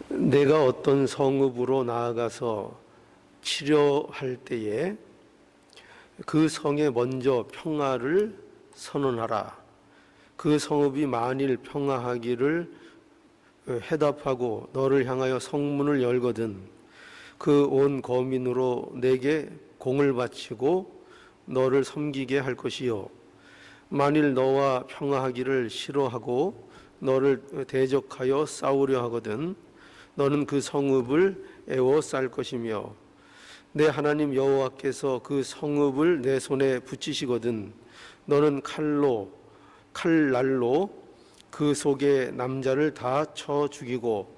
내가 어떤 성읍으로 나아가서 치료할 때에 그 성에 먼저 평화를 선언하라. 그 성읍이 만일 평화하기를 해답하고 너를 향하여 성문을 열거든 그 온 거민으로 내게 공을 바치고 너를 섬기게 할 것이요. 만일 너와 평화하기를 싫어하고 너를 대적하여 싸우려 하거든 너는 그 성읍을 애워쌀 것이며 내 하나님 여호와께서 그 성읍을 내 손에 붙이시거든 너는 칼날로 그 속에 남자를 다 쳐 죽이고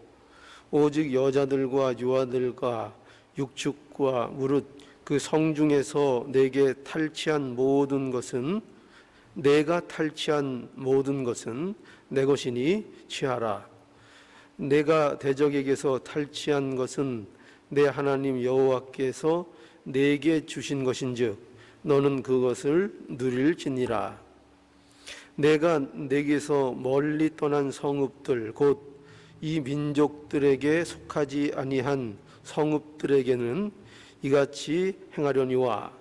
오직 여자들과 유아들과 육축과 무릇 그 성중에서 내게 탈취한 모든 것은 내가 탈취한 모든 것은 내 것이니 취하라. 내가 대적에게서 탈취한 것은 내 하나님 여호와께서 내게 주신 것인즉 너는 그것을 누릴지니라. 내가 내게서 멀리 떠난 성읍들 곧 이 민족들에게 속하지 아니한 성읍들에게는 이같이 행하려니와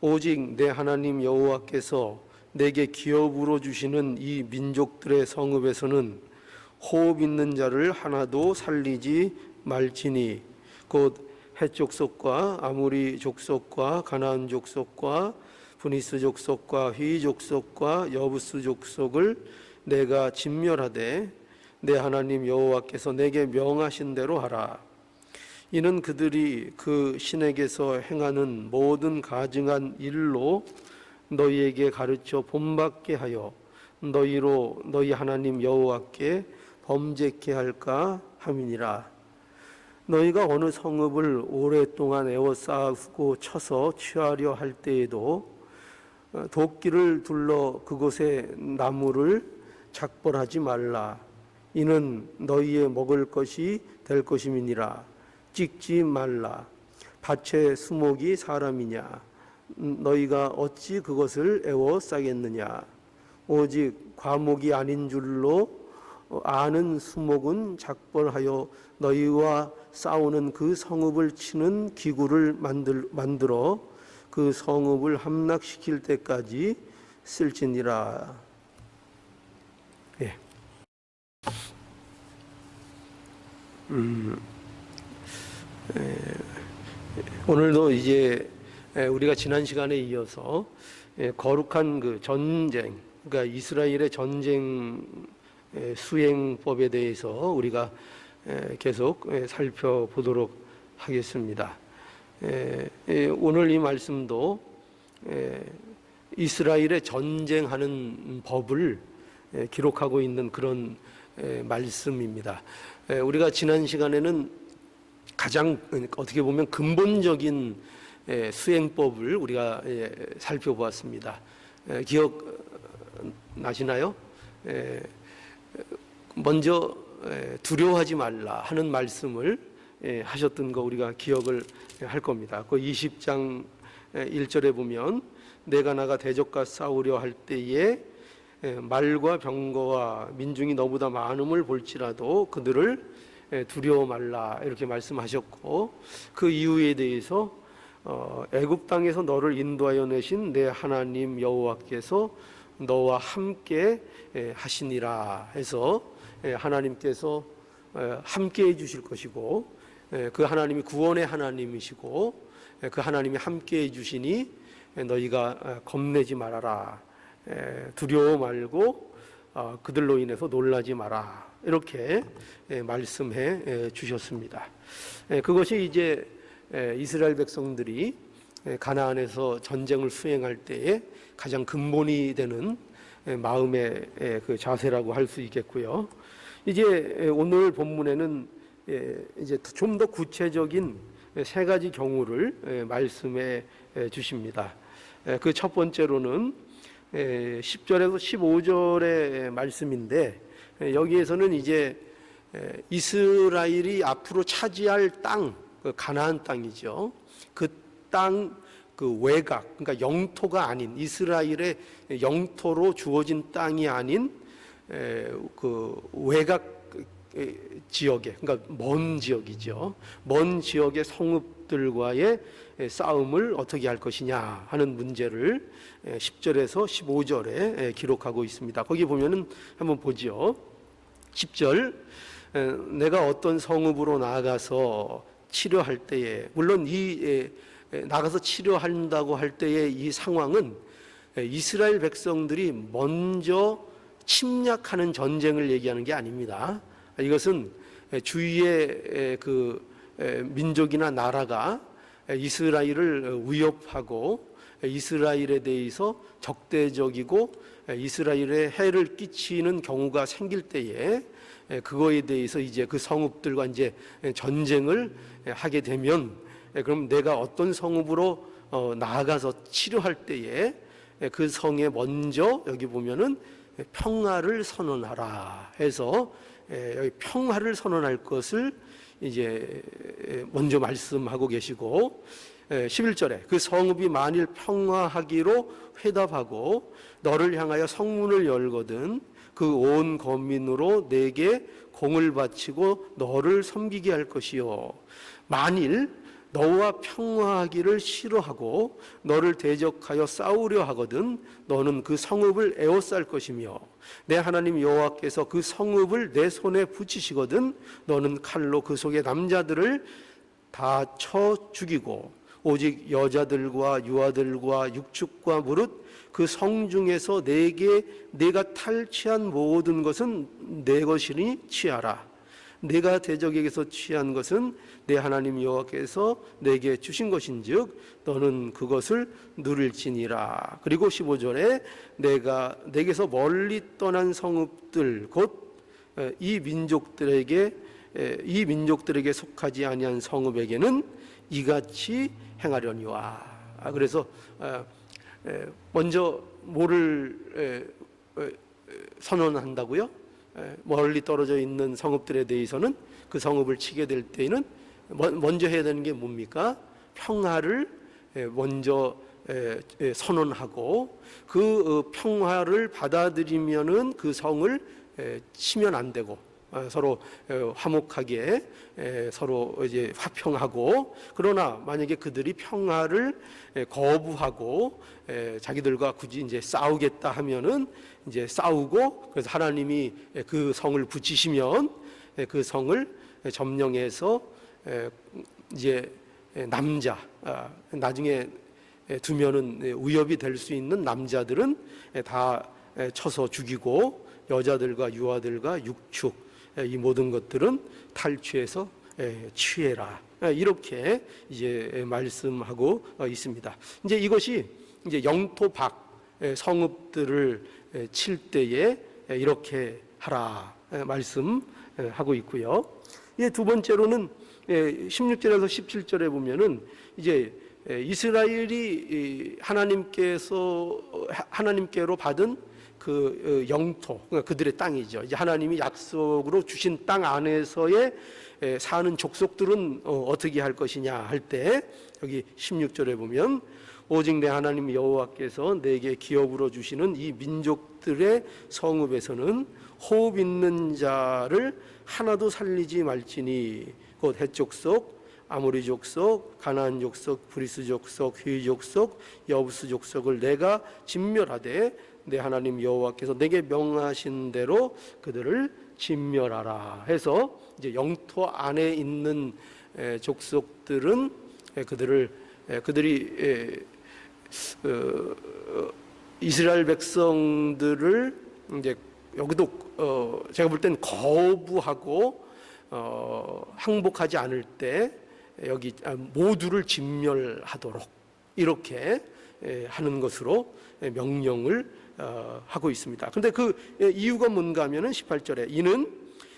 오직 내 하나님 여호와께서 내게 기업으로 주시는 이 민족들의 성읍에서는 호흡 있는 자를 하나도 살리지 말지니 곧 헷 족속과 아모리 족속과 가나안 족속과 브니스 족속과 휘 족속과 여부스 족속을 내가 진멸하되 내 하나님 여호와께서 내게 명하신 대로 하라. 이는 그들이 그 신에게서 행하는 모든 가증한 일로 너희에게 가르쳐 본받게 하여 너희로 너희 하나님 여호와께 범죄케 할까 함이니라. 너희가 어느 성읍을 오랫동안 에워싸고 쳐서 취하려 할 때에도 도끼를 둘러 그곳에 나무를 작벌하지 말라. 이는 너희의 먹을 것이 될 것임이니라. 찍지 말라. 밭의 수목이 사람이냐? 너희가 어찌 그것을 에워싸겠느냐? 오직 과목이 아닌 줄로 아는 수목은 작벌하여 너희와 싸우는 그 성읍을 치는 기구를 만들어 그 성읍을 함락시킬 때까지 쓸지니라. 예. 오늘도 이제 우리가 지난 시간에 이어서 거룩한 그 전쟁, 그러니까 이스라엘의 전쟁 수행법에 대해서 우리가 계속 살펴보도록 하겠습니다. 오늘 이 말씀도 이스라엘의 전쟁하는 법을 기록하고 있는 그런 말씀입니다. 우리가 지난 시간에는 가장 어떻게 보면 근본적인 수행법을 우리가 살펴보았습니다. 기억 나시나요? 먼저 두려워하지 말라 하는 말씀을 하셨던 거 우리가 기억을 할 겁니다. 그 20장 1절에 보면 내가 나가 대적과 싸우려 할 때에 말과 병거와 민중이 너보다 많음을 볼지라도 그들을 두려워 말라 이렇게 말씀하셨고 그 이유에 대해서 애굽 땅에서 너를 인도하여 내신 내 하나님 여호와께서 너와 함께 하시니라 해서 하나님께서 함께 해주실 것이고 그 하나님이 구원의 하나님이시고 그 하나님이 함께 해주시니 너희가 겁내지 말아라. 두려워 말고 그들로 인해서 놀라지 마라. 이렇게 말씀해 주셨습니다. 그것이 이제 이스라엘 백성들이 가나안에서 전쟁을 수행할 때에 가장 근본이 되는 마음의 그 자세라고 할 수 있겠고요. 이제 오늘 본문에는 이제 좀 더 구체적인 세 가지 경우를 말씀해 주십니다. 그 첫 번째로는 10절에서 15절의 말씀인데 여기에서는 이제 이스라엘이 앞으로 차지할 땅, 가나안 땅이죠. 그 땅, 그 외곽, 그러니까 영토가 아닌 이스라엘의 영토로 주어진 땅이 아닌 그 외곽 지역에, 그러니까 먼 지역이죠. 먼 지역의 성읍들과의 싸움을 어떻게 할 것이냐 하는 문제를 10절에서 15절에 기록하고 있습니다. 거기 보면은 한번 보죠. 10절, 내가 어떤 성읍으로 나아가서 치료할 때에, 물론 나가서 치료한다고 할 때의 이 상황은 이스라엘 백성들이 먼저 침략하는 전쟁을 얘기하는 게 아닙니다. 이것은 주위의 그 민족이나 나라가 이스라엘을 위협하고 이스라엘에 대해서 적대적이고 이스라엘에 해를 끼치는 경우가 생길 때에 그거에 대해서 이제 그 성읍들과 이제 전쟁을 하게 되면, 그럼 내가 어떤 성읍으로 나아가서 치료할 때에 그 성에 먼저 여기 보면은 평화를 선언하라 해서 여기 평화를 선언할 것을 이제 먼저 말씀하고 계시고, 11절에 그 성읍이 만일 평화하기로 회답하고 너를 향하여 성문을 열거든 그 온 거민으로 내게 공을 바치고 너를 섬기게 할 것이요, 만일 너와 평화하기를 싫어하고 너를 대적하여 싸우려 하거든 너는 그 성읍을 에워쌀 것이며 내 하나님 여호와께서 그 성읍을 내 손에 붙이시거든 너는 칼로 그 속의 남자들을 다 쳐 죽이고 오직 여자들과 유아들과 육축과 무릇 그 성 중에서 내가 탈취한 모든 것은 내 것이니 취하라. 내가 대적에게서 취한 것은 내 하나님 여호와께서 내게 주신 것인즉 너는 그것을 누릴지니라. 그리고 15절에 내가 내게서 멀리 떠난 성읍들 곧 이 민족들에게 속하지 아니한 성읍에게는 이같이 행하려니와. 그래서 먼저 뭐를 선언한다고요? 멀리 떨어져 있는 성읍들에 대해서는 그 성읍을 치게 될 때에는 먼저 해야 되는 게 뭡니까? 평화를 먼저 선언하고 그 평화를 받아들이면은 그 성을 치면 안 되고 서로 화목하게 서로 이제 화평하고, 그러나 만약에 그들이 평화를 거부하고 자기들과 굳이 이제 싸우겠다 하면은 이제 싸우고, 그래서 하나님이 그 성을 붙이시면 그 성을 점령해서 이제 남자, 나중에 두면은 위협이 될 수 있는 남자들은 다 쳐서 죽이고 여자들과 유아들과 육축 이 모든 것들은 탈취해서 취해라. 이렇게 이제 말씀하고 있습니다. 이제 이것이 이제 영토 밖 성읍들을 칠 때에 이렇게 하라 말씀하고 있고요. 두 번째로는 16절에서 17절에 보면은 이제 이스라엘이 하나님께로 받은 그 영토, 그러니까 그들의 땅이죠. 이제 하나님이 약속으로 주신 땅 안에서의 사는 족속들은 어떻게 할 것이냐 할 때 여기 16절에 보면 오직 내 하나님 여호와께서 내게 기업으로 주시는 이 민족들의 성읍에서는 호흡 있는 자를 하나도 살리지 말지니 곧 헷 족속, 아모리 족속, 가나안 족속, 브리스 족속, 휘 족속, 여부스 족속을 내가 진멸하되 내 하나님 여호와께서 내게 명하신 대로 그들을 진멸하라 해서 이제 영토 안에 있는 족속들은 그들이 이스라엘 백성들을 이제 여기도 제가 볼 땐 거부하고 항복하지 않을 때 여기 모두를 진멸하도록 이렇게 하는 것으로 명령을 하고 있습니다. 그런데 그 이유가 뭔가 하면은 18절에 이는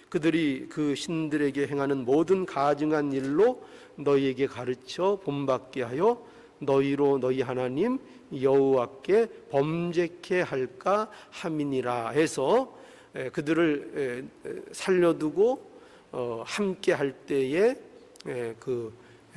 그들이 그 신들에게 행하는 모든 가증한 일로 너희에게 가르쳐 본받게 하여 너희로 너희 하나님 여호와께 범죄케 할까 함이니라 해서 그들을 살려두고 함께 할 때에 그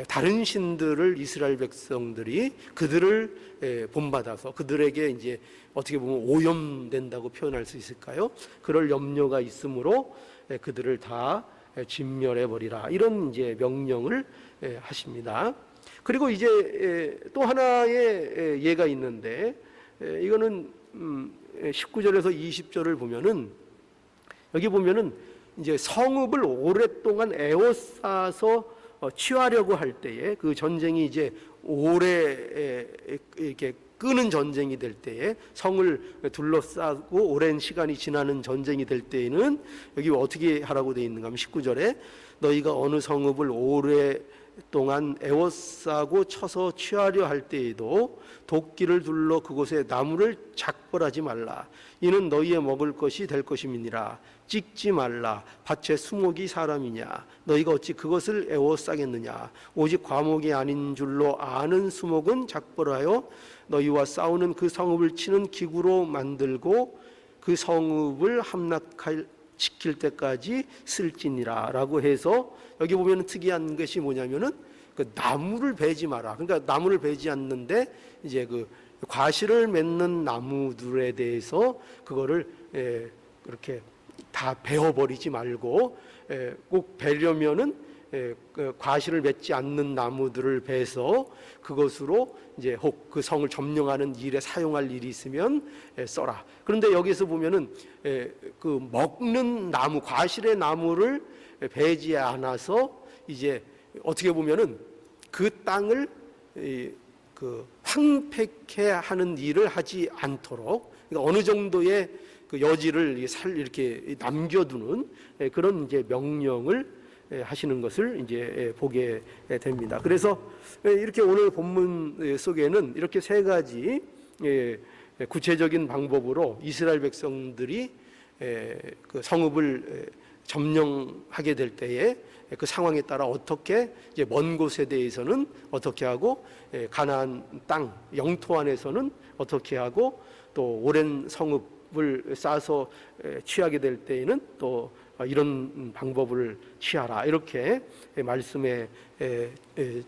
다른 신들을 이스라엘 백성들이 그들을 본받아서 그들에게 이제 어떻게 보면 오염된다고 표현할 수 있을까요? 그럴 염려가 있으므로 그들을 다 진멸해 버리라, 이런 이제 명령을 하십니다. 그리고 이제 또 하나의 예가 있는데, 이거는 19절에서 20절을 보면은, 여기 보면은 이제 성읍을 오랫동안 에워싸서 취하려고 할 때에, 그 전쟁이 이제 오래 이렇게 끄는 전쟁이 될 때에, 성을 둘러싸고 오랜 시간이 지나는 전쟁이 될 때에는 여기 어떻게 하라고 되어 있는가 하면 19절에 너희가 어느 성읍을 오랫동안 에워싸고 쳐서 취하려 할 때에도 도끼를 둘러 그곳에 나무를 작벌하지 말라. 이는 너희의 먹을 것이 될 것임이니라. 찍지 말라. 밭에 수목이 사람이냐? 너희가 어찌 그것을 에워싸겠느냐? 오직 과목이 아닌 줄로 아는 수목은 작벌하여 너희와 싸우는 그 성읍을 치는 기구로 만들고 그 성읍을 함락시킬 때까지 쓸지니라 라고 해서, 여기 보면 특이한 것이 뭐냐면은 그 나무를 베지 마라. 그러니까 나무를 베지 않는데 이제 그 과실을 맺는 나무들에 대해서 그거를 그렇게 다 베어버리지 말고, 꼭 베려면은 그 과실을 맺지 않는 나무들을 베서 그것으로 이제 혹 그 성을 점령하는 일에 사용할 일이 있으면 써라. 그런데 여기서 보면은 그 먹는 나무, 과실의 나무를 베지 않아서 이제 어떻게 보면은 그 땅을 그 황폐케 하는 일을 하지 않도록, 그러니까 어느 정도의 그 여지를 이렇게 남겨두는 그런 이제 명령을 하시는 것을 이제 보게 됩니다. 그래서 이렇게 오늘 본문 속에는 이렇게 세 가지 구체적인 방법으로 이스라엘 백성들이 그 성읍을 점령하게 될 때에 그 상황에 따라 어떻게, 이제 먼 곳에 대해서는 어떻게 하고, 가나안 땅 영토 안에서는 어떻게 하고, 또 오랜 성읍을 쌓아서 취하게 될 때에는 또 이런 방법을 취하라, 이렇게 말씀해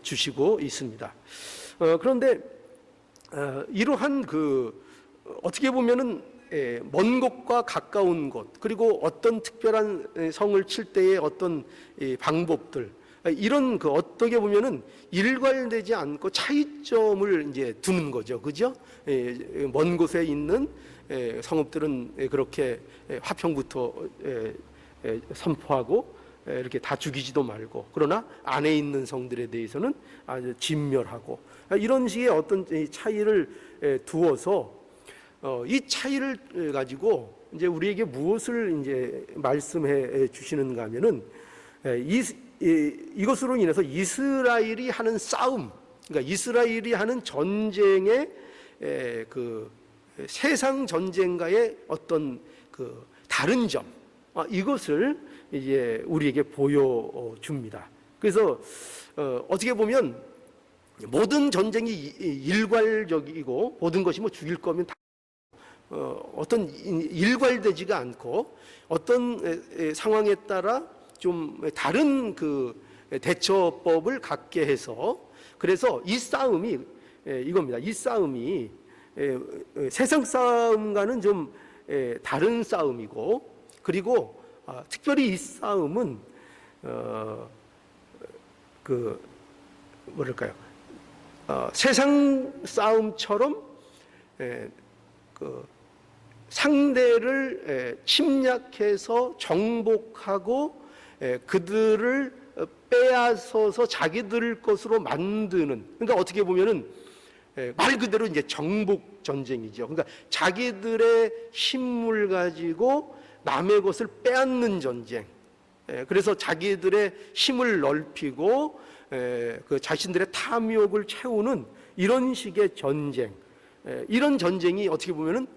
주시고 있습니다. 그런데 이러한 그 어떻게 보면은 먼 곳과 가까운 곳, 그리고 어떤 특별한 성을 칠 때의 어떤 방법들, 이런 그 어떻게 보면은 일괄되지 않고 차이점을 이제 두는 거죠, 그죠? 먼 곳에 있는 성읍들은 그렇게 화평부터 선포하고 이렇게 다 죽이지도 말고, 그러나 안에 있는 성들에 대해서는 아주 진멸하고, 이런 식의 어떤 차이를 두어서 이 차이를 가지고 이제 우리에게 무엇을 이제 말씀해 주시는가 하면은, 이것으로 인해서 이스라엘이 하는 싸움, 그러니까 이스라엘이 하는 전쟁의 그 세상 전쟁과의 어떤 그 다른 점, 이것을 이제 우리에게 보여줍니다. 그래서 어떻게 보면 모든 전쟁이 일괄적이고, 모든 것이 뭐 죽일 거면 다 어떤 일괄되지가 않고, 어떤 상황에 따라 좀 다른 그 대처법을 갖게 해서, 그래서 이 싸움이 이겁니다. 이 싸움이 세상 싸움과는 좀 다른 싸움이고, 그리고 특별히 이 싸움은 그 뭐랄까요, 세상 싸움처럼 그 상대를 침략해서 정복하고 그들을 빼앗아서 자기들 것으로 만드는, 그러니까 어떻게 보면은 말 그대로 이제 정복 전쟁이죠. 그러니까 자기들의 힘을 가지고 남의 것을 빼앗는 전쟁. 그래서 자기들의 힘을 넓히고 그 자신들의 탐욕을 채우는 이런 식의 전쟁. 이런 전쟁이 어떻게 보면은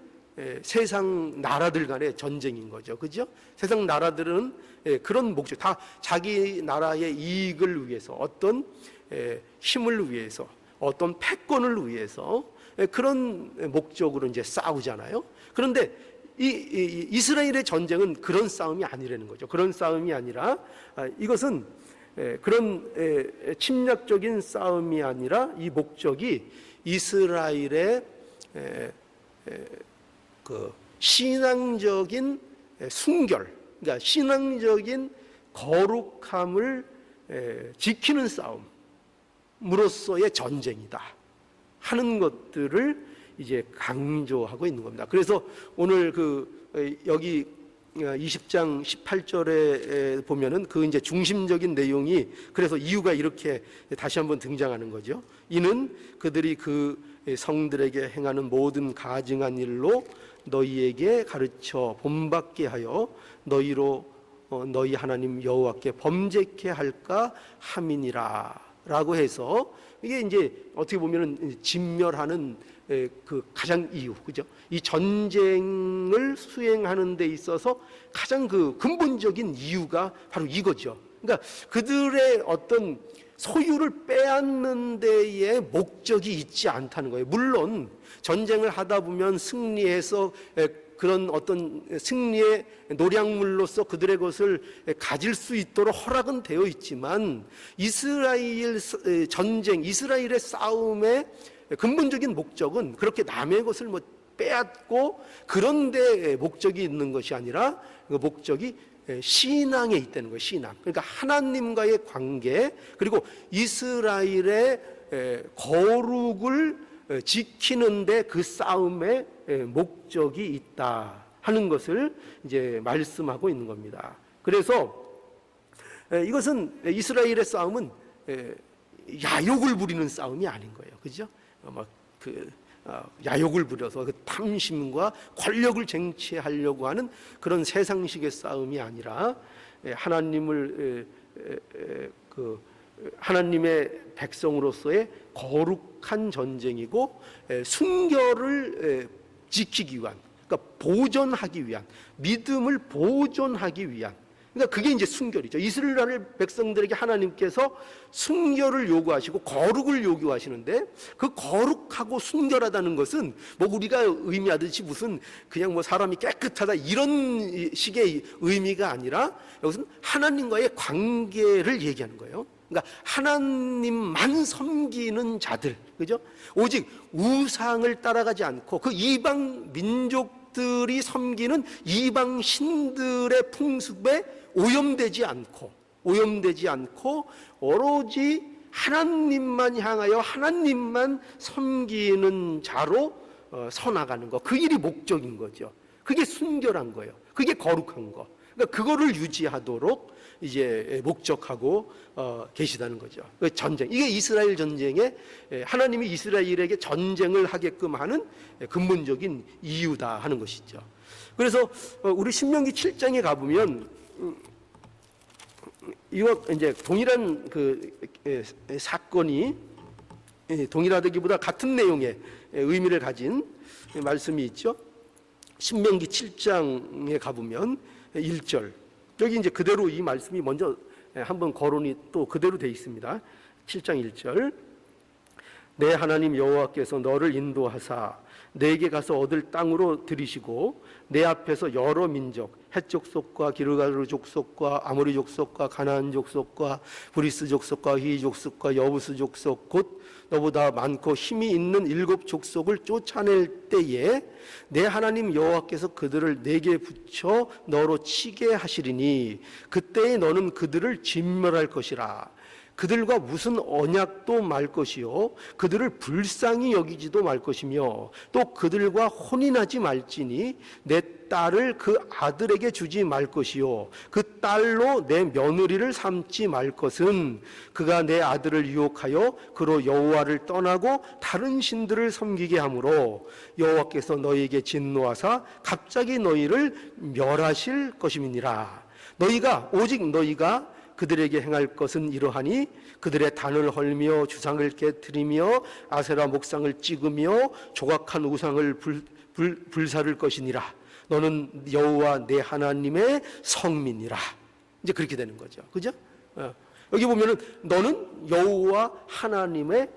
세상 나라들 간의 전쟁인 거죠, 그죠? 세상 나라들은 그런 목적, 다 자기 나라의 이익을 위해서, 어떤 힘을 위해서, 어떤 패권을 위해서 그런 목적으로 이제 싸우잖아요. 그런데 이스라엘의 전쟁은 그런 싸움이 아니라는 거죠. 그런 싸움이 아니라 이것은 그런 침략적인 싸움이 아니라 이 목적이 이스라엘의 그 신앙적인 순결, 그러니까 신앙적인 거룩함을 지키는 싸움으로서의 전쟁이다 하는 것들을 이제 강조하고 있는 겁니다. 그래서 오늘 여기 20장 18절에 보면은 그 이제 중심적인 내용이, 그래서 이유가 이렇게 다시 한번 등장하는 거죠. 이는 그들이 그 성들에게 행하는 모든 가증한 일로 너희에게 가르쳐 본받게 하여 너희로 너희 하나님 여호와께 범죄케 할까 함이니라 라고 해서, 이게 이제 어떻게 보면은 진멸하는 그 가장 이유, 그죠? 이 전쟁을 수행하는 데 있어서 가장 그 근본적인 이유가 바로 이거죠. 그러니까 그들의 어떤 소유를 빼앗는 데에 목적이 있지 않다는 거예요. 물론 전쟁을 하다 보면 승리해서 그런 어떤 승리의 노량물로서 그들의 것을 가질 수 있도록 허락은 되어 있지만, 이스라엘 전쟁, 이스라엘의 싸움의 근본적인 목적은 그렇게 남의 것을 뭐 빼앗고 그런 데 목적이 있는 것이 아니라 그 목적이 신앙에 있다는 거예요. 신앙. 그러니까 하나님과의 관계, 그리고 이스라엘의 거룩을 지키는데 그 싸움에 목적이 있다 하는 것을 이제 말씀하고 있는 겁니다. 그래서 이것은 이스라엘의 싸움은 야욕을 부리는 싸움이 아닌 거예요. 그죠? 야욕을 부려서 그 탐심과 권력을 쟁취하려고 하는 그런 세상식의 싸움이 아니라 하나님의 백성으로서의 거룩한 전쟁이고, 순결을 지키기 위한, 그러니까 보존하기 위한, 믿음을 보존하기 위한, 그러니까 그게 이제 순결이죠. 이스라엘 백성들에게 하나님께서 순결을 요구하시고 거룩을 요구하시는데, 그 거룩하고 순결하다는 것은 뭐 우리가 의미하듯이 무슨 그냥 뭐 사람이 깨끗하다 이런 식의 의미가 아니라, 여기서는 하나님과의 관계를 얘기하는 거예요. 그러니까 하나님만 섬기는 자들, 그죠? 오직 우상을 따라가지 않고 그 이방 민족들이 섬기는 이방 신들의 풍습에 오염되지 않고 오로지 하나님만 향하여 하나님만 섬기는 자로 서나가는 것, 그 일이 목적인 거죠. 그게 순결한 거예요. 그게 거룩한 거. 그러니까 그거를 유지하도록 이제 목적하고 계시다는 거죠. 그 전쟁, 이게 이스라엘 전쟁에 하나님이 이스라엘에게 전쟁을 하게끔 하는 근본적인 이유다 하는 것이죠. 그래서 우리 신명기 7장에 가보면 이거 이제 동일한 그 사건이 동일하다기보다 같은 내용의 의미를 가진 말씀이 있죠. 신명기 7장에 가보면 1절, 여기 이제 그대로 이 말씀이 먼저 한번 거론이 또 그대로 되어 있습니다. 7장 1절, 내 하나님 여호와께서 너를 인도하사 내게 가서 얻을 땅으로 들이시고 내 앞에서 여러 민족, 헷 족속과 기르가르 족속과 아모리 족속과 가나안 족속과 브리스 족속과 히 족속과 여부스 족속, 곧 너보다 많고 힘이 있는 7 족속을 쫓아낼 때에 내 하나님 여호와께서 그들을 내게 붙여 너로 치게 하시리니 그때에 너는 그들을 진멸할 것이라. 그들과 무슨 언약도 말 것이요 그들을 불쌍히 여기지도 말 것이며 또 그들과 혼인하지 말지니 내 딸을 그 아들에게 주지 말 것이요 그 딸로 내 며느리를 삼지 말 것은 그가 내 아들을 유혹하여 그로 여호와를 떠나고 다른 신들을 섬기게 하므로 여호와께서 너희에게 진노하사 갑자기 너희를 멸하실 것임이니라. 오직 너희가 그들에게 행할 것은 이러하니 그들의 단을 헐며 주상을 깨뜨리며 아세라 목상을 찍으며 조각한 우상을 불사를 것이니라. 너는 여호와 내 하나님의 성민이라. 이제 그렇게 되는 거죠. 그죠? 여기 보면은 너는 여호와 하나님의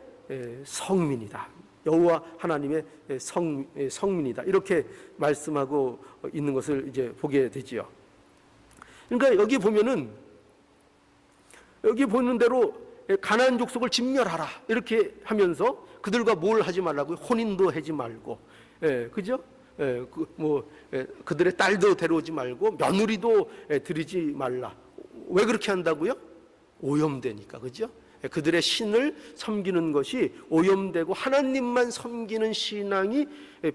성민이다. 여호와 하나님의 성민이다. 이렇게 말씀하고 있는 것을 이제 보게 되지요. 그러니까 여기 보면은 여기 보는 대로 가나안 족속을 진멸하라 이렇게 하면서 그들과 뭘 하지 말라고요? 혼인도 하지 말고, 그죠? 그들의 딸도 데려오지 말고 며느리도 들이지 말라. 왜 그렇게 한다고요? 오염되니까, 그죠? 그들의 신을 섬기는 것이 오염되고 하나님만 섬기는 신앙이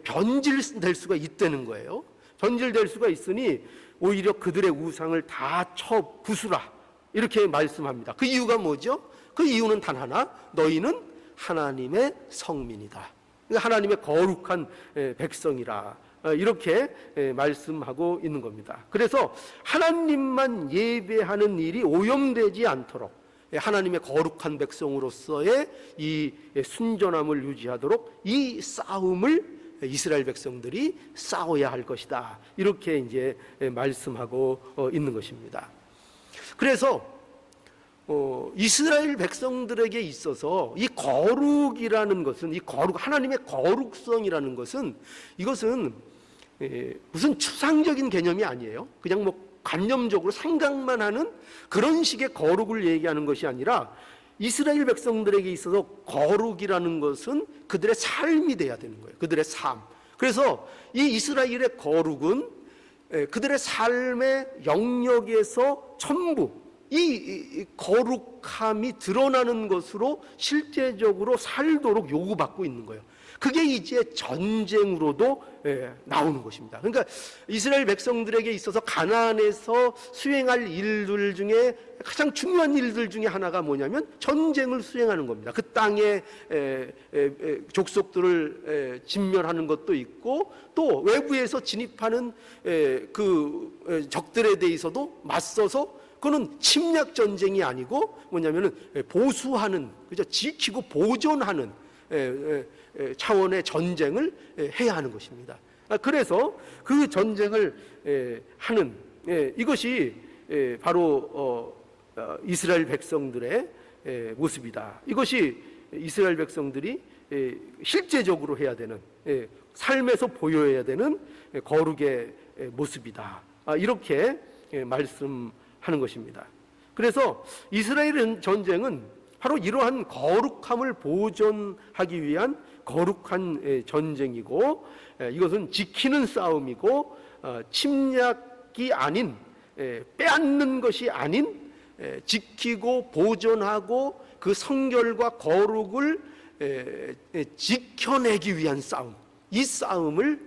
변질될 수가 있다는 거예요. 변질될 수가 있으니 오히려 그들의 우상을 다 쳐 부수라 이렇게 말씀합니다. 그 이유가 뭐죠? 그 이유는 단 하나, 너희는 하나님의 성민이다. 하나님의 거룩한 백성이라 이렇게 말씀하고 있는 겁니다. 그래서 하나님만 예배하는 일이 오염되지 않도록 하나님의 거룩한 백성으로서의 이 순전함을 유지하도록 이 싸움을 이스라엘 백성들이 싸워야 할 것이다. 이렇게 이제 말씀하고 있는 것입니다. 그래서 이스라엘 백성들에게 있어서 이 거룩이라는 것은, 이 거룩, 하나님의 거룩성이라는 것은, 이것은 무슨 추상적인 개념이 아니에요. 그냥 관념적으로 생각만 하는 그런 식의 거룩을 얘기하는 것이 아니라 이스라엘 백성들에게 있어서 거룩이라는 것은 그들의 삶이 돼야 되는 거예요. 그들의 삶. 그래서 이 이스라엘의 거룩은 그들의 삶의 영역에서 전부 이 거룩함이 드러나는 것으로 실제적으로 살도록 요구받고 있는 거예요. 그게 이제 전쟁으로도 나오는 것입니다. 그러니까 이스라엘 백성들에게 있어서 가나안에서 수행할 일들 중에 가장 중요한 일들 중에 하나가 뭐냐면 전쟁을 수행하는 겁니다. 그 땅의 족속들을 진멸하는 것도 있고 또 외부에서 진입하는 그 적들에 대해서도 맞서서, 그거는 침략 전쟁이 아니고 뭐냐면은 보수하는, 그죠? 지키고 보존하는 차원의 전쟁을 해야 하는 것입니다. 그래서 그 전쟁을 하는 이것이 바로 이스라엘 백성들의 모습이다. 이것이 이스라엘 백성들이 실제적으로 해야 되는, 삶에서 보여야 되는 거룩의 모습이다. 이렇게 말씀하는 것입니다. 그래서 이스라엘 전쟁은 바로 이러한 거룩함을 보존하기 위한 거룩한 전쟁이고, 이것은 지키는 싸움이고, 침략이 아닌, 빼앗는 것이 아닌, 지키고 보존하고 그 성결과 거룩을 지켜내기 위한 싸움, 이 싸움을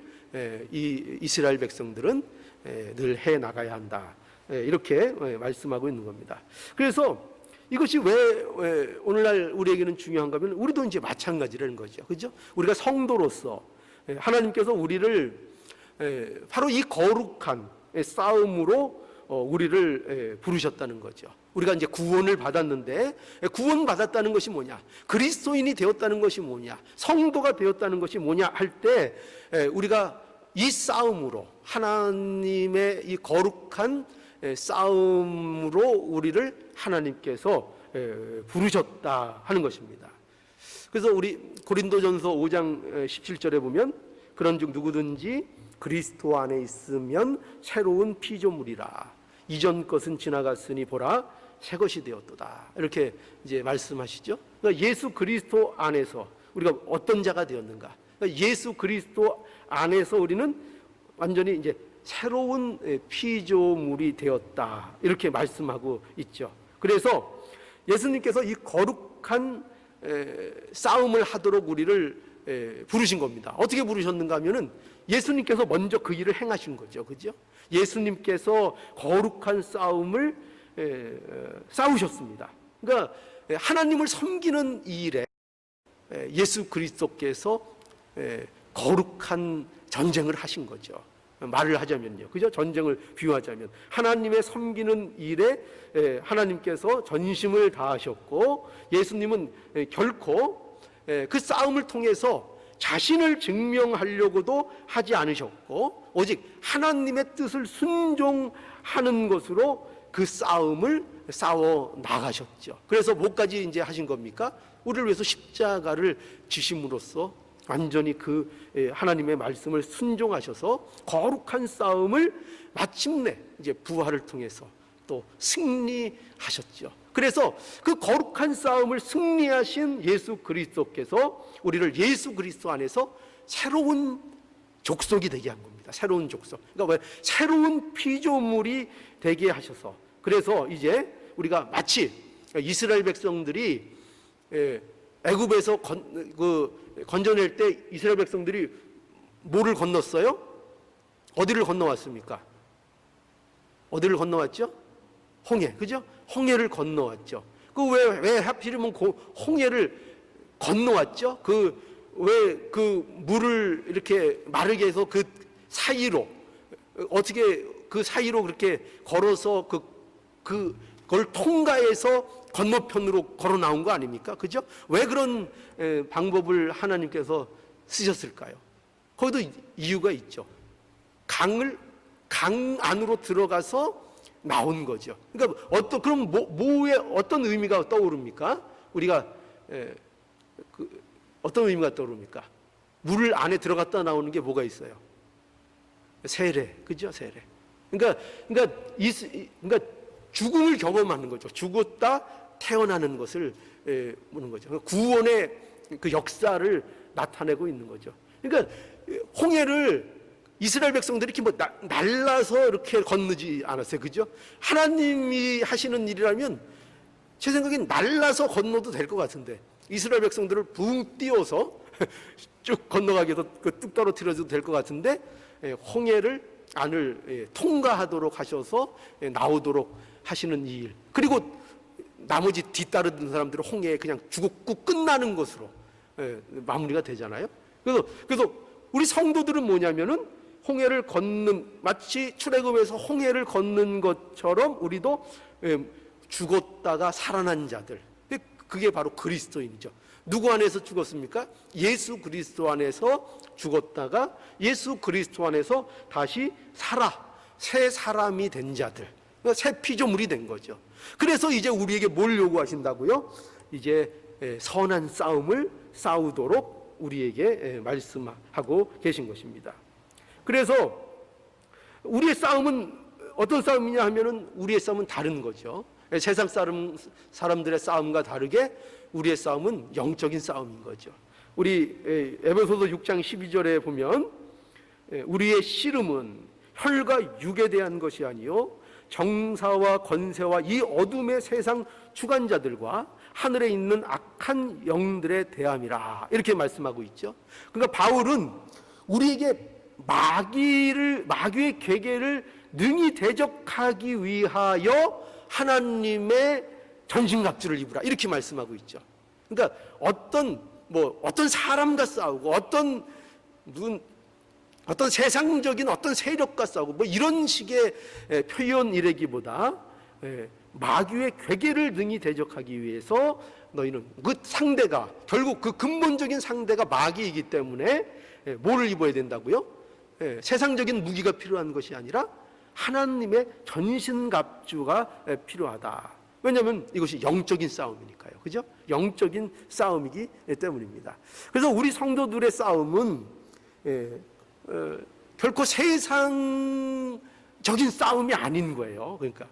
이 이스라엘 백성들은 늘 해 나가야 한다. 이렇게 말씀하고 있는 겁니다. 그래서 이것이 왜 오늘날 우리에게는 중요한가 하면, 우리도 이제 마찬가지라는 거죠. 그죠? 우리가 성도로서 하나님께서 우리를 바로 이 거룩한 싸움으로 우리를 부르셨다는 거죠. 우리가 이제 구원을 받았는데, 구원받았다는 것이 뭐냐? 그리스도인이 되었다는 것이 뭐냐? 성도가 되었다는 것이 뭐냐 할 때, 우리가 이 싸움으로, 하나님의 이 거룩한 싸움으로 우리를 하나님께서 부르셨다 하는 것입니다. 그래서 우리 고린도전서 5장 17절에 보면, 그런즉 누구든지 그리스도 안에 있으면 새로운 피조물이라, 이전 것은 지나갔으니 보라 새 것이 되었도다. 이렇게 이제 말씀하시죠. 그러니까 예수 그리스도 안에서 우리가 어떤 자가 되었는가? 그러니까 예수 그리스도 안에서 우리는 완전히 이제 새로운 피조물이 되었다. 이렇게 말씀하고 있죠. 그래서 예수님께서 이 거룩한 싸움을 하도록 우리를 부르신 겁니다. 어떻게 부르셨는가 하면은 예수님께서 먼저 그 일을 행하신 거죠. 그죠? 예수님께서 거룩한 싸움을 싸우셨습니다. 그러니까 하나님을 섬기는 이 일에 예수 그리스도께서 거룩한 전쟁을 하신 거죠. 말을 하자면요, 그죠? 전쟁을 비유하자면 하나님의 섬기는 일에 하나님께서 전심을 다하셨고, 예수님은 결코 그 싸움을 통해서 자신을 증명하려고도 하지 않으셨고, 오직 하나님의 뜻을 순종하는 것으로 그 싸움을 싸워 나가셨죠. 그래서 뭐까지 이제 하신 겁니까? 우리를 위해서 십자가를 지심으로써 완전히 그 하나님의 말씀을 순종하셔서 거룩한 싸움을 마침내 이제 부활을 통해서 또 승리하셨죠. 그래서 그 거룩한 싸움을 승리하신 예수 그리스도께서 우리를 예수 그리스도 안에서 새로운 족속이 되게 한 겁니다. 새로운 족속. 그러니까 왜? 새로운 피조물이 되게 하셔서. 그래서 이제 우리가 마치 이스라엘 백성들이 애굽에서 건져낼 때 이스라엘 백성들이 뭐를 건넜어요? 어디를 건너왔습니까? 어디를 건너왔죠? 홍해, 그죠? 홍해를 건너왔죠. 왜 하필이면 홍해를 건너왔죠? 왜 그 물을 이렇게 마르게 해서 그 사이로 어떻게 그 사이로 그렇게 걸어서 그걸 통과해서 건너편으로 걸어 나온 거 아닙니까? 그죠? 왜 그런 방법을 하나님께서 쓰셨을까요? 거기도 이유가 있죠. 강 안으로 들어가서 나온 거죠. 그러니까 그럼 뭐에 어떤 의미가 떠오릅니까? 우리가 어떤 의미가 떠오릅니까? 물 안에 들어갔다 나오는 게 뭐가 있어요? 세례, 그죠? 세례. 그러니까 죽음을 경험하는 거죠. 죽었다 태어나는 것을 보는 거죠. 구원의 그 역사를 나타내고 있는 거죠. 그러니까 홍해를 이스라엘 백성들이 이렇게 날라서 이렇게 건너지 않았어요. 그죠? 하나님이 하시는 일이라면 제 생각엔 날라서 건너도 될 것 같은데 이스라엘 백성들을 붕 띄워서 쭉 건너가게도 뚝 떨어뜨려도 될 것 같은데 홍해를 안을 통과하도록 하셔서 나오도록 하시는 이 일. 그리고 나머지 뒤따르는 사람들은 홍해에 그냥 죽고 끝나는 것으로 마무리가 되잖아요. 그래서 우리 성도들은 뭐냐면은 홍해를 마치 출애굽에서 홍해를 걷는 것처럼 우리도 죽었다가 살아난 자들. 그게 바로 그리스도인이죠. 누구 안에서 죽었습니까? 예수 그리스도 안에서 죽었다가 예수 그리스도 안에서 다시 새 사람이 된 자들, 새 피조물이 된 거죠. 그래서 이제 우리에게 뭘 요구하신다고요? 이제 선한 싸움을 싸우도록 우리에게 말씀하고 계신 것입니다. 그래서 우리의 싸움은 어떤 싸움이냐 하면은 우리의 싸움은 다른 거죠. 세상 사람들의 싸움과 다르게 우리의 싸움은 영적인 싸움인 거죠. 우리 에베소서 6장 12절에 보면 우리의 씨름은 혈과 육에 대한 것이 아니요 정사와 권세와 이 어둠의 세상 주관자들과 하늘에 있는 악한 영들에 대함이라 이렇게 말씀하고 있죠. 그러니까 바울은 우리에게 마귀의 괴계를 능히 대적하기 위하여 하나님의 전신갑주를 입으라 이렇게 말씀하고 있죠. 그러니까 어떤 사람과 싸우고 어떤 세상적인 어떤 세력과 싸우고 이런 식의 표현이라기보다 마귀의 괴계를 능히 대적하기 위해서 너희는 그 상대가 결국 그 근본적인 상대가 마귀이기 때문에 뭐를 입어야 된다고요? 세상적인 무기가 필요한 것이 아니라 하나님의 전신갑주가 필요하다. 왜냐하면 이것이 영적인 싸움이니까요. 그죠? 영적인 싸움이기 때문입니다. 그래서 우리 성도들의 싸움은 결코 세상적인 싸움이 아닌 거예요. 그러니까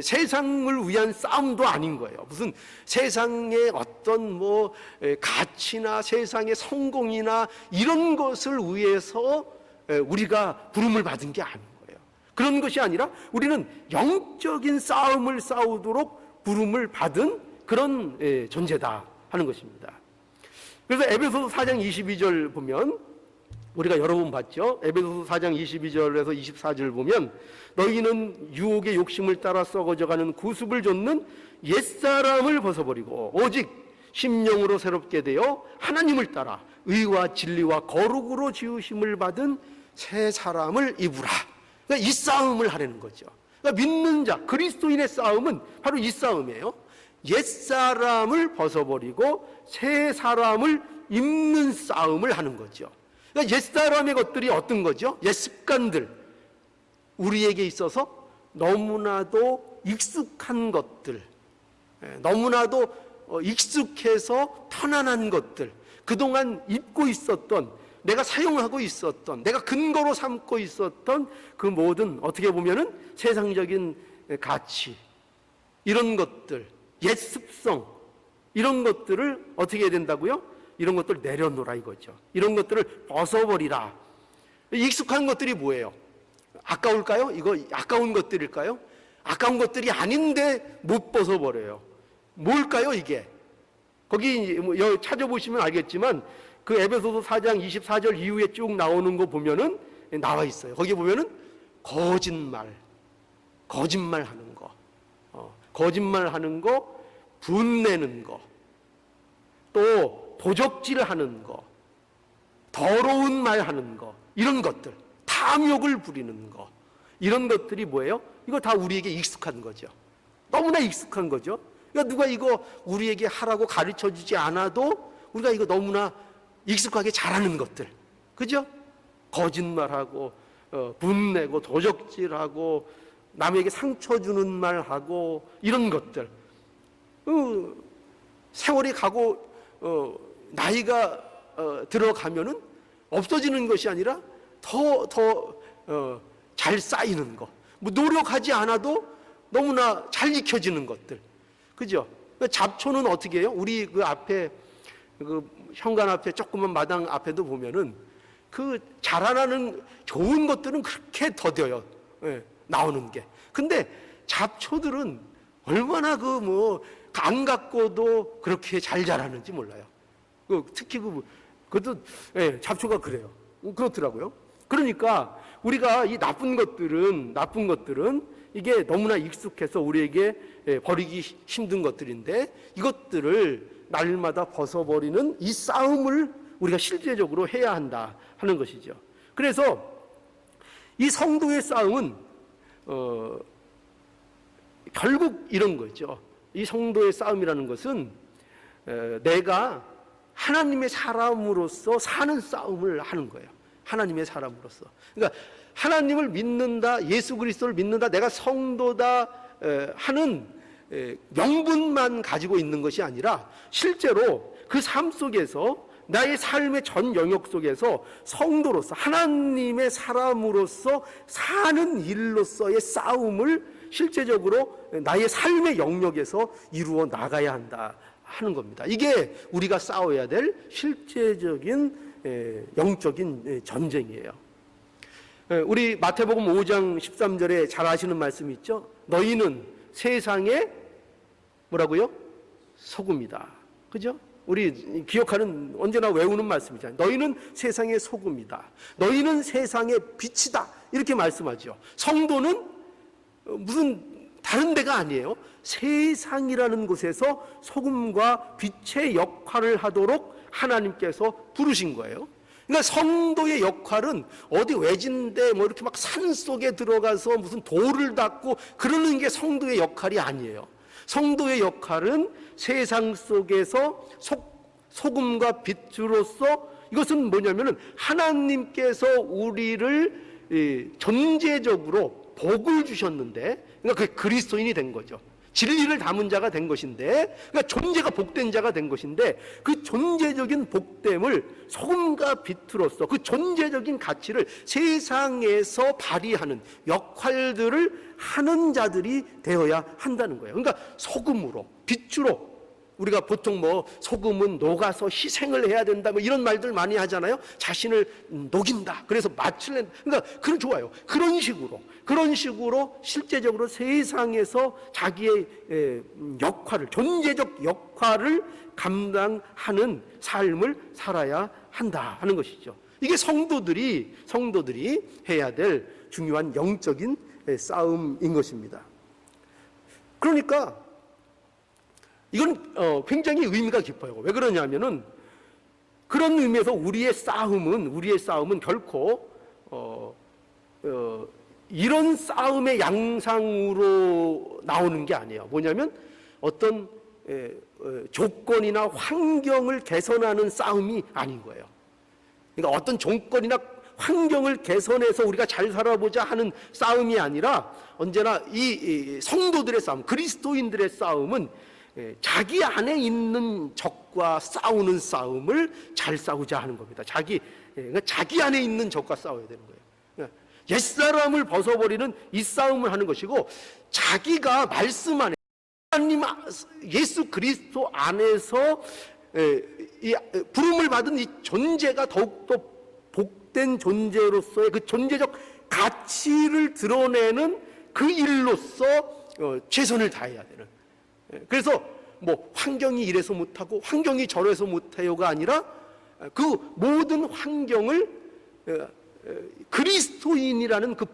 세상을 위한 싸움도 아닌 거예요. 무슨 세상의 어떤 가치나 세상의 성공이나 이런 것을 위해서 우리가 부름을 받은 게 아닌 거예요. 그런 것이 아니라 우리는 영적인 싸움을 싸우도록 부름을 받은 그런 존재다 하는 것입니다. 그래서 에베소서 4장 22절 보면 우리가 여러 번 봤죠. 에베소서 4장 22절에서 24절 보면 너희는 유혹의 욕심을 따라 썩어져가는 구습을 좇는 옛사람을 벗어버리고 오직 심령으로 새롭게 되어 하나님을 따라 의와 진리와 거룩으로 지으심을 받은 새 사람을 입으라. 그러니까 이 싸움을 하려는 거죠. 그러니까 믿는 자, 그리스도인의 싸움은 바로 이 싸움이에요. 옛사람을 벗어버리고 새 사람을 입는 싸움을 하는 거죠. 그러니까 옛사람의 것들이 어떤 거죠? 옛 습관들, 우리에게 있어서 너무나도 익숙한 것들, 너무나도 익숙해서 편안한 것들, 그동안 입고 있었던, 내가 사용하고 있었던, 내가 근거로 삼고 있었던 그 모든 어떻게 보면은 세상적인 가치, 이런 것들, 옛 습성, 이런 것들을 어떻게 해야 된다고요? 이런 것들 내려놓으라 이거죠. 이런 것들을 벗어버리라. 익숙한 것들이 뭐예요? 아까울까요? 이거 아까운 것들일까요? 아까운 것들이 아닌데 못 벗어버려요. 뭘까요 이게? 거기 찾아보시면 알겠지만 그 에베소서 4장 24절 이후에 쭉 나오는 거 보면은 나와 있어요. 거기 보면은 거짓말하는 거, 거짓말하는 거, 분내는 거, 또 도적질하는 거, 더러운 말하는 거, 이런 것들, 탐욕을 부리는 거, 이런 것들이 뭐예요? 이거 다 우리에게 익숙한 거죠. 너무나 익숙한 거죠. 그러니까 누가 이거 우리에게 하라고 가르쳐 주지 않아도 우리가 이거 너무나 익숙하게 잘하는 것들, 그죠? 거짓말하고 분내고 도적질하고 남에게 상처 주는 말하고 이런 것들. 세월이 가고 나이가 들어가면은 없어지는 것이 아니라 더 잘 쌓이는 거. 뭐 노력하지 않아도 너무나 잘 익혀지는 것들. 그죠? 잡초는 어떻게 해요? 우리 그 앞에 그 현관 앞에 조그만 마당 앞에도 보면은 그 자라나는 좋은 것들은 그렇게 더뎌요. 예, 나오는 게. 근데 잡초들은 얼마나 안 갖고도 그렇게 잘 자라는지 몰라요. 특히 그것도 잡초가 그래요. 그렇더라고요. 그러니까 우리가 이 나쁜 것들은 이게 너무나 익숙해서 우리에게 버리기 힘든 것들인데 이것들을 날마다 벗어버리는 이 싸움을 우리가 실제적으로 해야 한다 하는 것이죠. 그래서 이 성도의 싸움은 결국 이런 거죠. 이 성도의 싸움이라는 것은 내가 하나님의 사람으로서 사는 싸움을 하는 거예요. 하나님의 사람으로서. 그러니까 하나님을 믿는다, 예수 그리스도를 믿는다, 내가 성도다 하는 명분만 가지고 있는 것이 아니라 실제로 그 삶 속에서 나의 삶의 전 영역 속에서 성도로서 하나님의 사람으로서 사는 일로서의 싸움을 실제적으로 나의 삶의 영역에서 이루어 나가야 한다 하는 겁니다. 이게 우리가 싸워야 될 실제적인 영적인 전쟁이에요. 우리 마태복음 5장 13절에 잘 아시는 말씀이 있죠. 너희는 세상의 뭐라고요? 소금이다. 그죠? 우리 기억하는 언제나 외우는 말씀이잖아요. 너희는 세상의 소금이다. 너희는 세상의 빛이다. 이렇게 말씀하죠. 성도는 무슨 다른 데가 아니에요. 세상이라는 곳에서 소금과 빛의 역할을 하도록 하나님께서 부르신 거예요. 그러니까 성도의 역할은 어디 외진데 이렇게 막 산 속에 들어가서 무슨 돌을 닦고 그러는 게 성도의 역할이 아니에요. 성도의 역할은 세상 속에서 소금과 빛으로서 이것은 뭐냐면은 하나님께서 우리를 존재적으로 복을 주셨는데, 그러니까 그 그리스도인이 된 거죠. 진리를 담은 자가 된 것인데, 그러니까 존재가 복된 자가 된 것인데, 그 존재적인 복됨을 소금과 빛으로서 그 존재적인 가치를 세상에서 발휘하는 역할들을 하는 자들이 되어야 한다는 거예요. 그러니까 소금으로, 빛으로. 우리가 보통 소금은 녹아서 희생을 해야 된다 이런 말들 많이 하잖아요. 자신을 녹인다. 그래서 맛을 낸다. 그러니까 그건 좋아요. 그런 식으로 실제적으로 세상에서 자기의 역할을, 존재적 역할을 감당하는 삶을 살아야 한다 하는 것이죠. 이게 성도들이 해야 될 중요한 영적인 싸움인 것입니다. 그러니까 이건 굉장히 의미가 깊어요. 왜 그러냐면은 그런 의미에서 우리의 싸움은 결코 이런 싸움의 양상으로 나오는 게 아니에요. 뭐냐면 어떤 조건이나 환경을 개선하는 싸움이 아닌 거예요. 그러니까 어떤 조건이나 환경을 개선해서 우리가 잘 살아보자 하는 싸움이 아니라 언제나 이 성도들의 싸움, 그리스도인들의 싸움은 자기 안에 있는 적과 싸우는 싸움을 잘 싸우자 하는 겁니다. 자기 안에 있는 적과 싸워야 되는 거예요. 옛사람을 벗어버리는 이 싸움을 하는 것이고, 자기가 말씀 안에 하나님 예수 그리스도 안에서 이 부름을 받은 이 존재가 더욱더 복된 존재로서의 그 존재적 가치를 드러내는 그 일로서 최선을 다해야 되는. 그래서 뭐 환경이 이래서 못하고 환경이 저래서 못해요가 아니라 그 모든 환경을 그리스도인이라는 그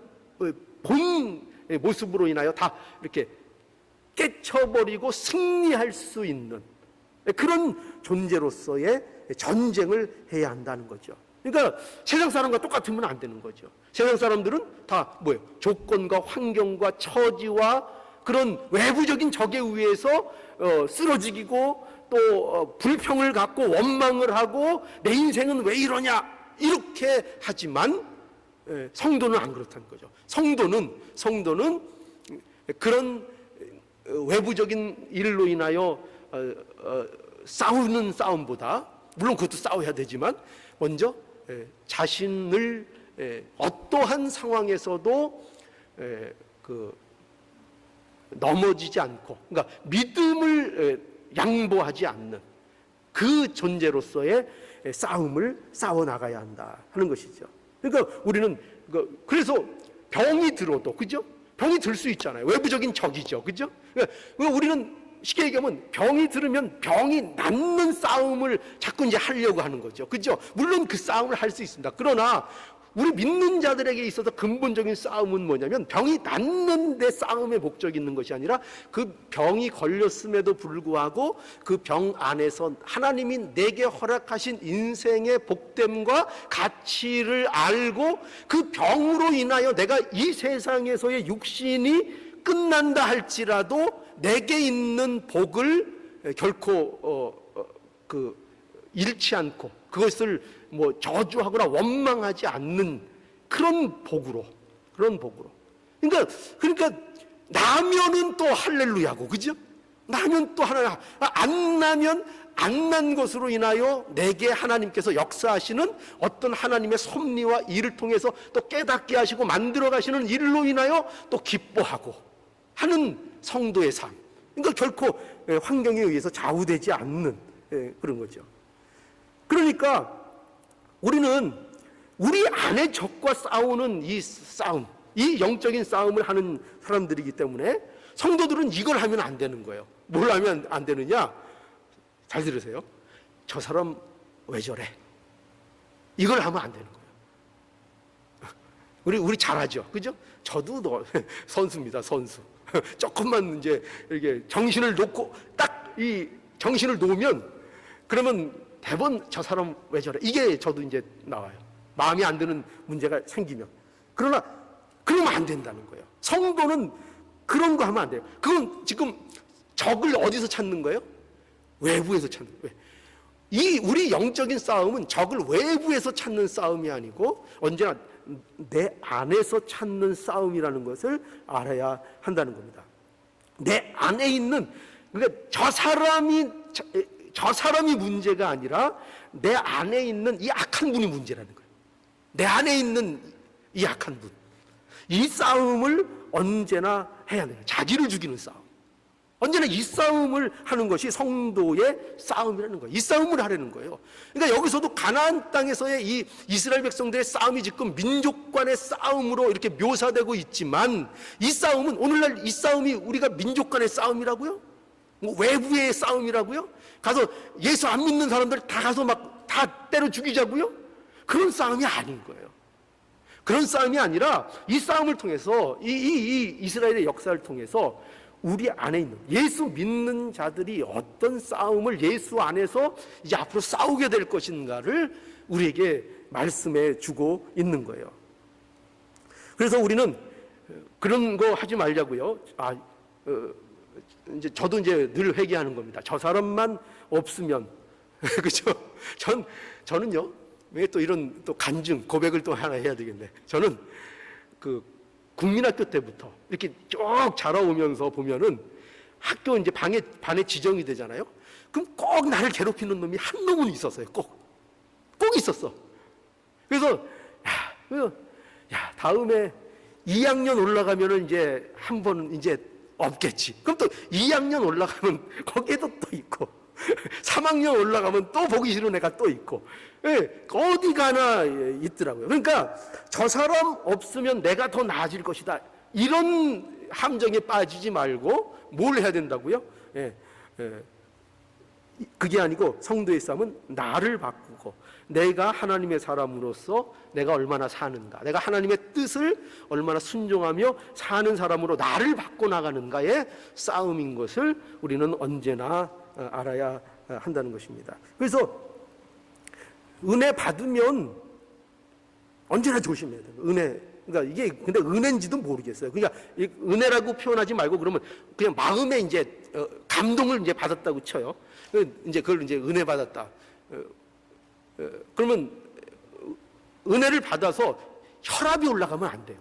본 모습으로 인하여 다 이렇게 깨쳐버리고 승리할 수 있는 그런 존재로서의 전쟁을 해야 한다는 거죠. 그러니까 세상 사람과 똑같으면 안 되는 거죠. 세상 사람들은 다 뭐예요? 조건과 환경과 처지와 그런 외부적인 적에 의해서 쓰러지고 또 불평을 갖고 원망을 하고 내 인생은 왜 이러냐 이렇게 하지만 성도는 안 그렇다는 거죠. 성도는 그런 외부적인 일로 인하여 싸우는 싸움보다, 물론 그것도 싸워야 되지만 먼저 자신을 어떠한 상황에서도 넘어지지 않고, 그러니까 믿음을 양보하지 않는 그 존재로서의 싸움을 싸워 나가야 한다 하는 것이죠. 그러니까 우리는 그래서 병이 들어도, 그죠? 병이 들 수 있잖아요. 외부적인 적이죠, 그죠? 그러니까 우리는 쉽게 얘기하면 병이 들으면 병이 낫는 싸움을 자꾸 이제 하려고 하는 거죠, 그죠? 물론 그 싸움을 할 수 있습니다. 그러나 우리 믿는 자들에게 있어서 근본적인 싸움은 뭐냐면 병이 낫는 데 싸움의 목적이 있는 것이 아니라 그 병이 걸렸음에도 불구하고 그 병 안에서 하나님이 내게 허락하신 인생의 복됨과 가치를 알고 그 병으로 인하여 내가 이 세상에서의 육신이 끝난다 할지라도 내게 있는 복을 결코 잃지 않고 그것을 뭐 저주하거나 원망하지 않는 그런 복으로. 그러니까 나면은 또 할렐루야고, 그죠? 나면 또 하나, 안 나면 안 난 것으로 인하여 내게 하나님께서 역사하시는 어떤 하나님의 섭리와 일을 통해서 또 깨닫게 하시고 만들어 가시는 일로 인하여 또 기뻐하고 하는 성도의 삶. 그러니까 결코 환경에 의해서 좌우되지 않는 그런 거죠. 그러니까 우리는 우리 안의 적과 싸우는 이 싸움, 이 영적인 싸움을 하는 사람들이기 때문에 성도들은 이걸 하면 안 되는 거예요. 뭘 하면 안 되느냐? 잘 들으세요. 저 사람 왜 저래? 이걸 하면 안 되는 거예요. 우리 잘하죠, 그죠? 저도 선수입니다, 선수. 조금만 이제 이렇게 정신을 놓고 딱 이 정신을 놓으면 그러면 대부분 저 사람 왜 저래? 이게 저도 이제 나와요. 마음이 안 드는 문제가 생기면. 그러나 그러면 안 된다는 거예요. 성도는 그런 거 하면 안 돼요. 그건 지금 적을 어디서 찾는 거예요? 외부에서 찾는 거예요. 이 우리 영적인 싸움은 적을 외부에서 찾는 싸움이 아니고 언제나 내 안에서 찾는 싸움이라는 것을 알아야 한다는 겁니다. 내 안에 있는, 그러니까 저 사람이 문제가 아니라 내 안에 있는 이 악한 분이 문제라는 거예요. 내 안에 있는 이 악한 분. 이 싸움을 언제나 해야 돼요. 자기를 죽이는 싸움. 언제나 이 싸움을 하는 것이 성도의 싸움이라는 거예요. 이 싸움을 하려는 거예요. 그러니까 여기서도 가나안 땅에서의 이 이스라엘 백성들의 싸움이 지금 민족 간의 싸움으로 이렇게 묘사되고 있지만 이 싸움은 오늘날 이 싸움이 우리가 민족 간의 싸움이라고요? 뭐 외부의 싸움이라고요? 가서 예수 안 믿는 사람들 다 가서 막 다 때려 죽이자고요? 그런 싸움이 아닌 거예요. 그런 싸움이 아니라 이 싸움을 통해서 이 이스라엘의 역사를 통해서 우리 안에 있는 예수 믿는 자들이 어떤 싸움을 예수 안에서 이제 앞으로 싸우게 될 것인가를 우리에게 말씀해 주고 있는 거예요. 그래서 우리는 그런 거 하지 말자고요. 이제 저도 이제 늘 회개하는 겁니다. 저 사람만 없으면 그렇죠? 저는요. 왜 또 이런 또 간증 고백을 또 하나 해야 되겠네. 저는 그 국민학교 때부터 이렇게 쭉 자라오면서 보면은 학교 이제 반에 지정이 되잖아요. 그럼 꼭 나를 괴롭히는 놈이 한 놈은 있었어요. 꼭 있었어. 그래서 다음에 2학년 올라가면은 이제 한 번 이제 없겠지. 그럼 또 2학년 올라가면 거기에도 또 있고 3학년 올라가면 또 보기 싫은 애가 또 있고, 예, 어디 가나 있더라고요. 그러니까 저 사람 없으면 내가 더 나아질 것이다, 이런 함정에 빠지지 말고 뭘 해야 된다고요? 그게 아니고 성도의 싸움은 나를 바꾸고 내가 하나님의 사람으로서 내가 얼마나 사는가, 내가 하나님의 뜻을 얼마나 순종하며 사는 사람으로 나를 바꿔나가는가의 싸움인 것을 우리는 언제나 알아야 한다는 것입니다. 그래서 은혜 받으면 언제나 조심해야 돼요. 은혜, 그러니까 이게 근데 은혜인지도 모르겠어요. 그러니까 은혜라고 표현하지 말고 그러면 그냥 마음에 이제 감동을 이제 받았다고 쳐요. 이제 그걸 이제 은혜 받았다. 그러면 은혜를 받아서 혈압이 올라가면 안 돼요.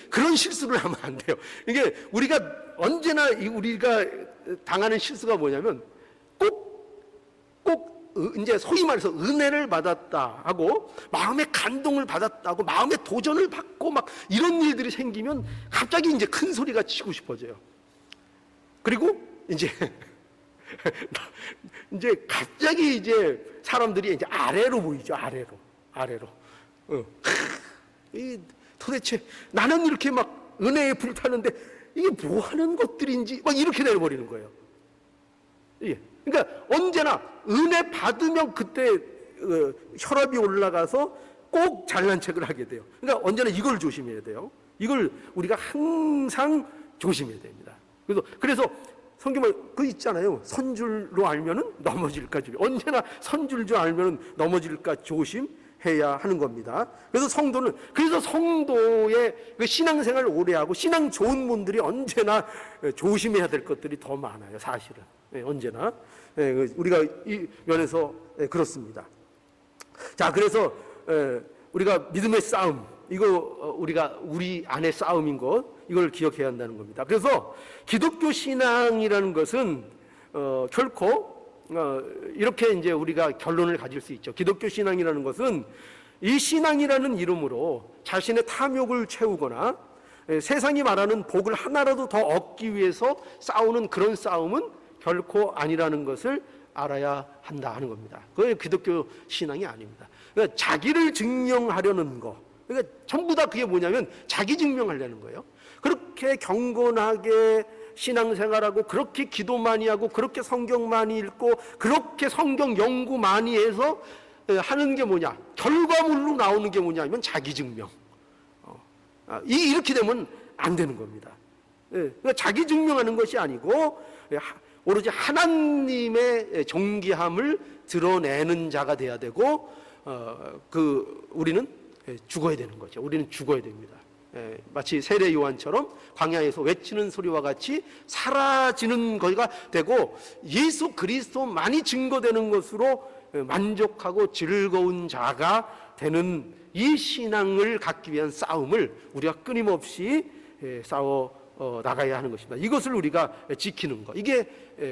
그런 실수를 하면 안 돼요. 이게 우리가 언제나 우리가 당하는 실수가 뭐냐면 꼭 이제 소위 말해서 은혜를 받았다 하고 마음의 감동을 받았다고 마음의 도전을 받고 막 이런 일들이 생기면 갑자기 이제 큰 소리가 치고 싶어져요. 그리고 이제 갑자기 이제 사람들이 이제 아래로 보이죠. 아래로. 도대체 나는 이렇게 막 은혜에 불타는데 이게 뭐 하는 것들인지 막 이렇게 내려버리는 거예요. 예. 그러니까 언제나 은혜 받으면 그때 혈압이 올라가서 꼭 잘난 척을 하게 돼요. 그러니까 언제나 이걸 조심해야 돼요. 이걸 우리가 항상 조심해야 됩니다. 그래서 성경에 그 있잖아요. 선줄로 알면은 넘어질까 조심. 언제나 선줄 줄 알면은 넘어질까 조심해야 하는 겁니다. 그래서 성도의 그 신앙생활을 오래 하고 신앙 좋은 분들이 언제나 조심해야 될 것들이 더 많아요. 사실은. 언제나 우리가 이 면에서 그렇습니다. 자, 그래서 우리가 믿음의 싸움, 이거 우리가 우리 안의 싸움인 것, 이걸 기억해야 한다는 겁니다. 그래서 기독교 신앙이라는 것은 결코 이렇게 이제 우리가 결론을 가질 수 있죠. 기독교 신앙이라는 것은 이 신앙이라는 이름으로 자신의 탐욕을 채우거나 세상이 말하는 복을 하나라도 더 얻기 위해서 싸우는 그런 싸움은 결코 아니라는 것을 알아야 한다 하는 겁니다. 그게 기독교 신앙이 아닙니다. 그러니까 자기를 증명하려는 거, 그러니까 전부 다 그게 뭐냐면 자기 증명하려는 거예요. 그렇게 경건하게 신앙생활하고 그렇게 기도 많이 하고 그렇게 성경 많이 읽고 그렇게 성경 연구 많이 해서 하는 게 뭐냐, 결과물로 나오는 게 뭐냐면 자기 증명. 이렇게 되면 안 되는 겁니다. 그러니까 자기 증명하는 것이 아니고 오로지 하나님의 존귀함을 드러내는 자가 돼야 되고, 우리는 죽어야 되는 거죠. 우리는 죽어야 됩니다. 마치 세례 요한처럼 광야에서 외치는 소리와 같이 사라지는 거가 되고 예수 그리스도만이 증거되는 것으로 만족하고 즐거운 자가 되는 이 신앙을 갖기 위한 싸움을 우리가 끊임없이 싸워 나가야 하는 것입니다. 이것을 우리가 지키는 것, 이게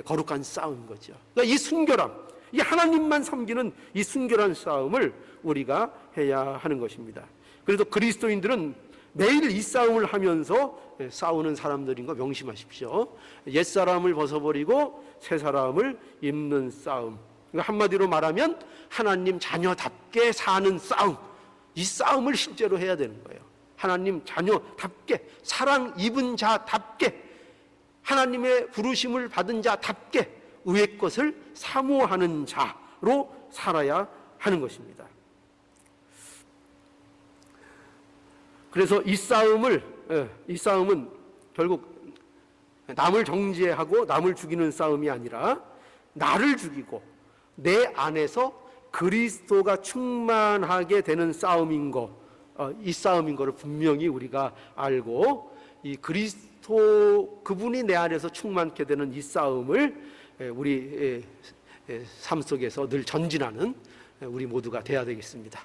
거룩한 싸움인 거죠. 그러니까 이 순결함, 이 하나님만 섬기는 이 순결한 싸움을 우리가 해야 하는 것입니다. 그래서 그리스도인들은 매일 이 싸움을 하면서 싸우는 사람들인 거 명심하십시오. 옛사람을 벗어버리고 새사람을 입는 싸움. 그러니까 한마디로 말하면 하나님 자녀답게 사는 싸움, 이 싸움을 실제로 해야 되는 거예요. 하나님 자녀답게, 사랑 입은 자답게, 하나님의 부르심을 받은 자답게 의의 것을 사모하는 자로 살아야 하는 것입니다. 그래서 이 싸움은 결국 남을 정죄하고 남을 죽이는 싸움이 아니라 나를 죽이고 내 안에서 그리스도가 충만하게 되는 싸움인 것, 이 싸움인 것을 분명히 우리가 알고 이 그리스도 그분이 내 안에서 충만케 되는 이 싸움을 우리 삶 속에서 늘 전진하는 우리 모두가 되어야 되겠습니다.